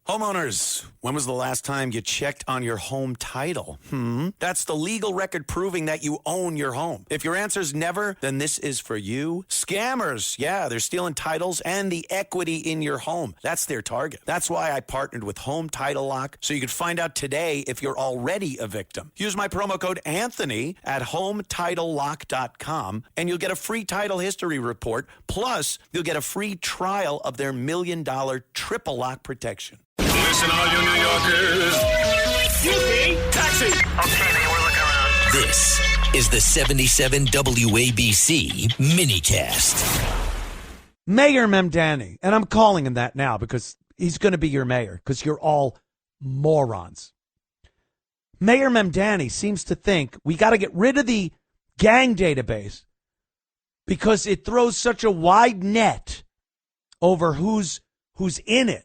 Homeowners, when was the last time you checked on your home title? That's the legal record proving that you own your home. If your answer's never, then this is for you. Scammers, yeah, they're stealing titles and the equity in your home. That's their target. That's why I partnered with Home Title Lock, so you can find out today if you're already a victim. Use my promo code Anthony at HometitleLock.com, and you'll get a free title history report. Plus, you'll get a free trial of their $1 million triple lock protection. Listen, all you New Yorkers. Excuse me. Taxi. Okay, man, we're looking around. This is the 77 WABC minicast. Mayor Mamdani, and I'm calling him that now because he's going to be your mayor because you're all morons. Mayor Mamdani seems to think we got to get rid of the gang database because it throws such a wide net over who's in it.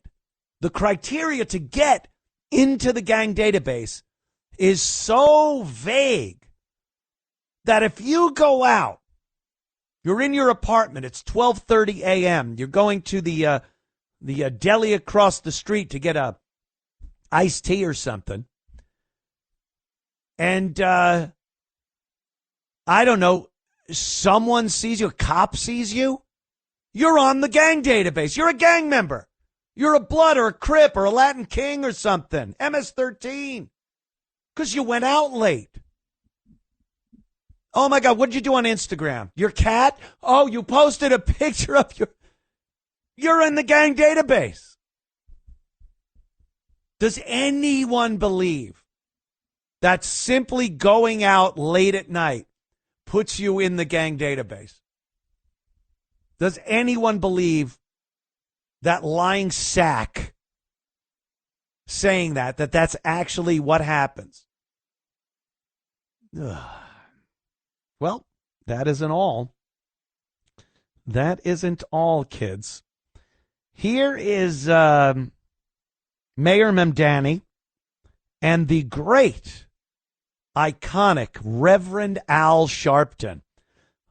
The criteria to get into the gang database is so vague that if you go out, you're in your apartment, it's 12:30 a.m., you're going to the deli across the street to get a iced tea or something, and I don't know, someone sees you, a cop sees you, you're on the gang database. You're a gang member. You're a Blood or a Crip or a Latin King or something. MS-13. Because you went out late. Oh, my God. What did you do on Instagram? Your cat? Oh, you posted a picture of your... You're in the gang database. Does anyone believe that simply going out late at night puts you in the gang database? Does anyone believe that lying sack saying that's actually what happens? Ugh. Well, that isn't all. That isn't all, kids. Here is Mayor Mamdani and the great, iconic Reverend Al Sharpton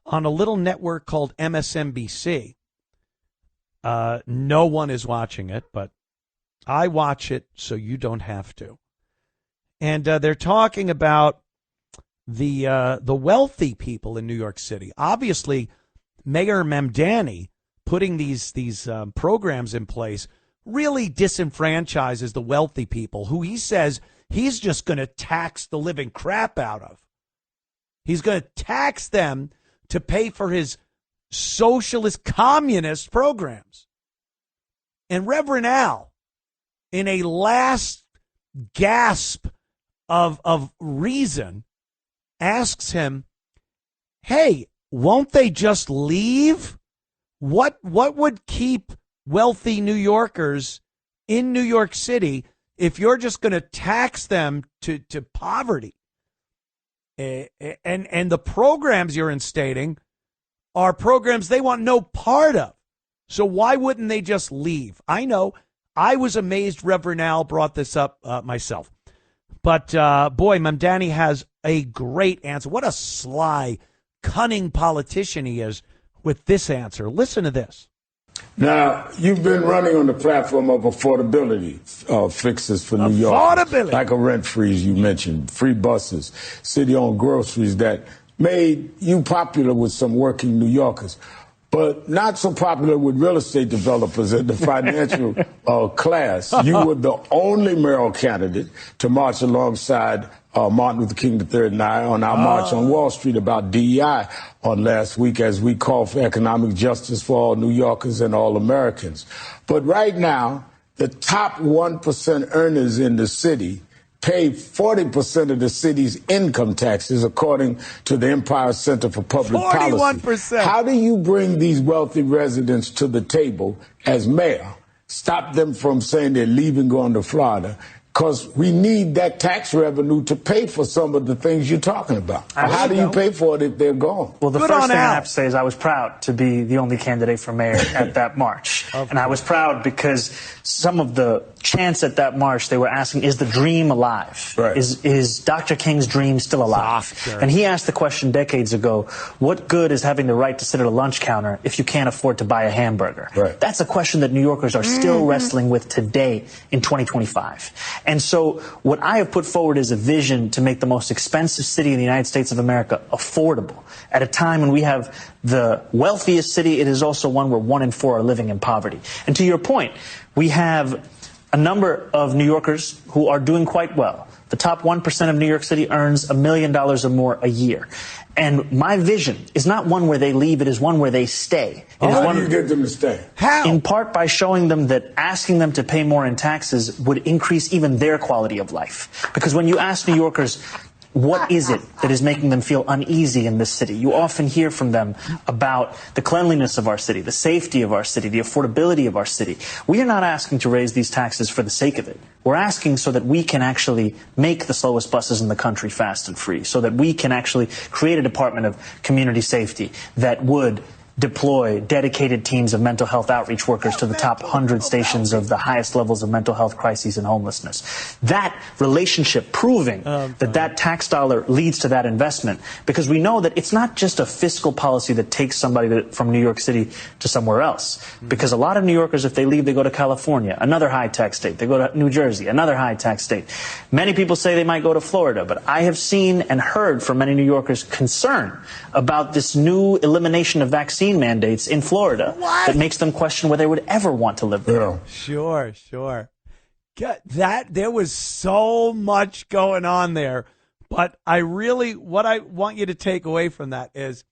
on a little network called MSNBC. No one is watching it, but I watch it so you don't have to. And they're talking about the wealthy people in New York City. Obviously, Mayor Mamdani putting these programs in place really disenfranchises the wealthy people who he says he's just going to tax the living crap out of. He's going to tax them to pay for his socialist communist programs. And Reverend Al, in a last gasp of reason, asks him, hey, won't they just leave? What would keep wealthy New Yorkers in New York City if you're just going to tax them to poverty? And the programs you're instating are programs they want no part of. So why wouldn't they just leave? I know. I was amazed Reverend Al brought this up myself. But, boy, Mamdani has a great answer. What a sly, cunning politician he is with this answer. Listen to this. Now, you've been running on the platform of affordability fixes for New York. Affordability. Like a rent freeze you mentioned, free buses, city-owned groceries that made you popular with some working New Yorkers, but not so popular with real estate developers and the financial class. You were the only mayoral candidate to march alongside Martin Luther King III and I on our march on Wall Street about DEI on last week as we call for economic justice for all New Yorkers and all Americans. But right now, the top 1% earners in the city pay 40% of the city's income taxes, according to the Empire Center for Public 41%. Policy. How do you bring these wealthy residents to the table as mayor, stop them from saying they're leaving, going to Florida, because we need that tax revenue to pay for some of the things you're talking about. How do you pay for it if they're gone? Well, the Good first on thing Al. I have to say is I was proud to be the only candidate for mayor at that march. And I was proud because some of the chants at that march, they were asking, is the dream alive? Right. Is Dr. King's dream still alive? Softer. And he asked the question decades ago, what good is having the right to sit at a lunch counter if you can't afford to buy a hamburger? Right. That's a question that New Yorkers are still wrestling with today in 2025. And so what I have put forward is a vision to make the most expensive city in the United States of America affordable. At a time when we have the wealthiest city, it is also one where 1 in 4 are living in poverty. And to your point, we have a number of New Yorkers who are doing quite well. The top 1% of New York City earns $1 million or more a year. And my vision is not one where they leave, it is one where they stay. It is How one do you get them to stay? How? in part by showing them that asking them to pay more in taxes would increase even their quality of life. Because when you ask New Yorkers, what is it that is making them feel uneasy in this city? You often hear from them about the cleanliness of our city, the safety of our city, the affordability of our city. We are not asking to raise these taxes for the sake of it. We're asking so that we can actually make the slowest buses in the country fast and free, so that we can actually create a Department of Community Safety that would deploy dedicated teams of mental health outreach workers to the top 100 stations of the highest levels of mental health crises and homelessness. That relationship proving that tax dollar leads to that investment, because we know that it's not just a fiscal policy that takes somebody from New York City to somewhere else. Because a lot of New Yorkers, if they leave, they go to California, another high tax state. They go to New Jersey, another high tax state. Many people say they might go to Florida, but I have seen and heard from many New Yorkers concern about this new elimination of vaccine mandates in Florida that makes them question whether they would ever want to live there. Yeah. Sure. There was so much going on there, but what I want you to take away from that is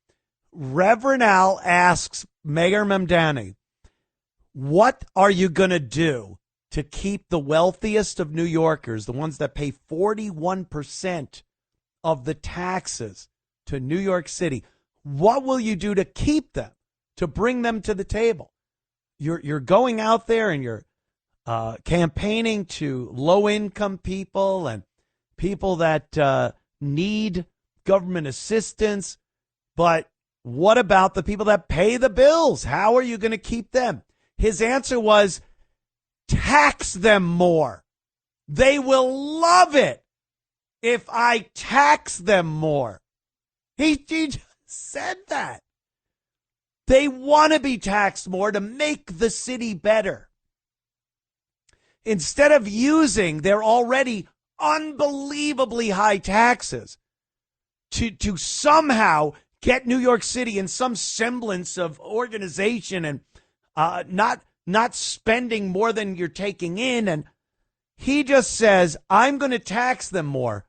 Reverend Al asks Mayor Mamdani, what are you going to do to keep the wealthiest of New Yorkers, the ones that pay 41% of the taxes to New York City? What will you do to keep them, to bring them to the table? You're going out there and you're campaigning to low-income people and people that need government assistance. But what about the people that pay the bills? How are you going to keep them? His answer was, tax them more. They will love it if I tax them more. He just said that. They want to be taxed more to make the city better. Instead of using their already unbelievably high taxes to somehow get New York City in some semblance of organization and not spending more than you're taking in. And he just says, I'm going to tax them more,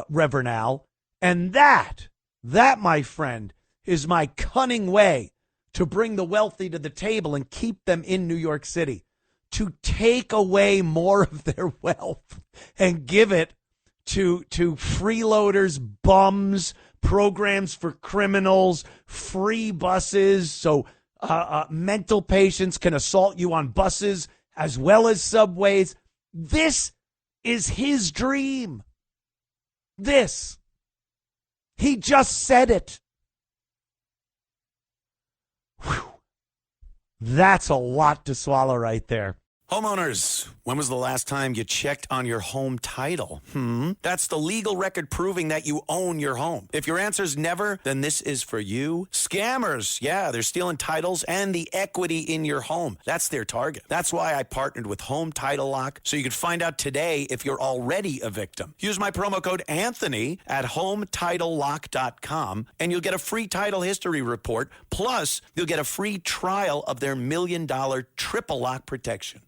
Reverend Al. And that, my friend, is my cunning way to bring the wealthy to the table and keep them in New York City, to take away more of their wealth and give it to freeloaders, bums, programs for criminals, free buses, so mental patients can assault you on buses as well as subways. This is his dream. This. He just said it. Whew. That's a lot to swallow right there. Homeowners, when was the last time you checked on your home title? That's the legal record proving that you own your home. If your answer's never, then this is for you. Scammers, yeah, they're stealing titles and the equity in your home. That's their target. That's why I partnered with Home Title Lock, so you could find out today if you're already a victim. Use my promo code Anthony at HomeTitleLock.com, and you'll get a free title history report. Plus, you'll get a free trial of their $1 million triple lock protection.